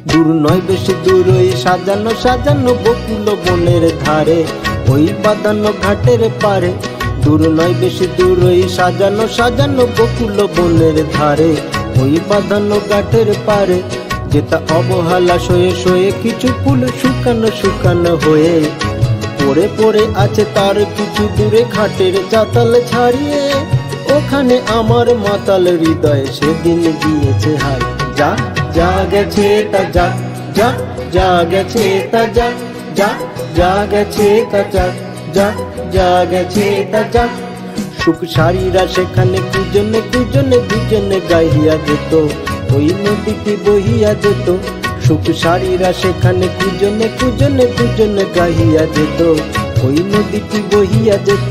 দূর নয় বেশি দূর ওই সাজানো সাজানো বকুল বনের ধারে, ওই বাঁধানো ঘাটের পারে। দূর নয় বেশি দূর ওই সাজানো সাজানো বকুল বনের ধারে, ওই বাঁধানো ঘাটের পারে। যেটা অবহেলা সয়ে সয়ে কিছু ফুল শুকানো শুকানো হয়ে পড়ে পড়ে আছে তার কিছু দূরে ঘাটের চাতাল ছাড়িয়ে। ওখানে আমার মাতাল হৃদয় সেদিন গিয়েছে হায়। যা যা গেছে তা যাক যাক, যা গেছে তা যাক যাক, যা গেছে তা যাক যাক, যা গেছে তা যাক। সুখ সারীরা সেখানে কুজনে কুজনে দুজনে গাইয়া যেত, ওই নদীটি বহিয়া যেত। সুখ সারীরা সেখানে কুজনে কুজনে দুজনে গাইয়া যেত, ওই নদীটি বহিয়া যেত।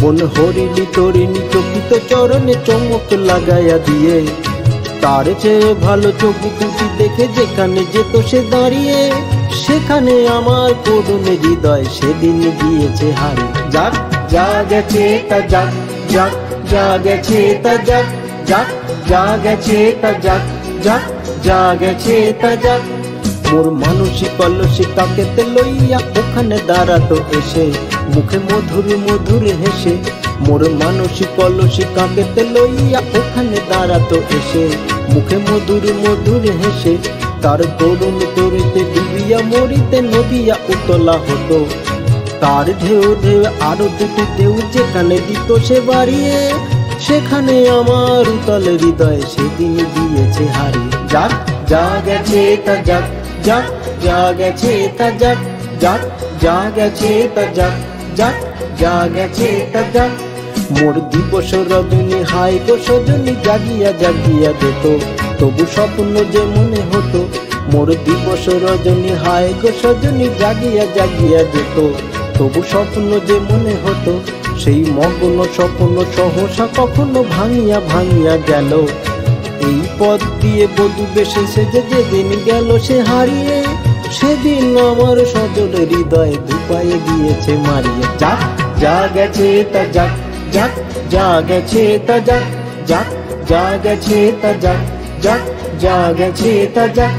বন হরিণী তরিণী চকিত চরণে চমক লাগাইয়া দিয়ে, তার চেয়ে ভালো চোখ দুটি দেখে যেখানে যেত সে দাঁড়িয়ে। সেখানে আমার করুণ হৃদয় সেদিন গিয়েছে হারিয়ে। যাক যা গেছে তা যাক যাক, যা গেছে তা যাক যাক, যা গেছে তা যাক যাক, যা গেছে তা যাক। মোর মানসিক কলসি কাকেতে লইয়া ওখানে দাঁড়াতো এসে, মুখে মধুর মধুর হেসে। মোর মানসিক কলসি কাকেতে লইয়া ওখানে দাঁড়াতো এসে, মুখে মধুর মধুর হেসে। তার তরুণ তরিতে ডুবিয়া মরিতে নদিয়া উতলা হতো, তার ঢেউ ঢেউ আরো দুটি ঢেউ যেখানে দিত সে বাড়িয়ে। সেখানে আমার উতল হৃদয় সেদিন গিয়েছে হারিয়ে। যাক যা গেছে তা যাক যাক, যা গেছে তা যাক যাক, যা গেছে তা যাক যাক, যা গেছে তা যাক। মোর দিবস রজনী হায় গো সজনী জাগিয়া জাগিয়া যেত, তবু স্বপ্ন যে মনে হতো। মোর দিবস রজনী হায় গো সজনী জাগিয়া জাগিয়া যেত, তবু স্বপ্ন যে মনে হতো। সেই মগ্ন স্বপ্ন সহসা কখনো ভাঙিয়া ভাঙিয়া গেল, এই পথ দিয়ে বধূ বেশে সেজে যেদিন গেল সে হারিয়ে। সেদিন আমার সজল হৃদয় দুপায়ে গিয়েছে মারিয়ে। যাক যা গেছে তা যাক যাক, যা গেছে তা যাক যাক, যা গেছে তা যাক যাক, যা গেছে তা যাক।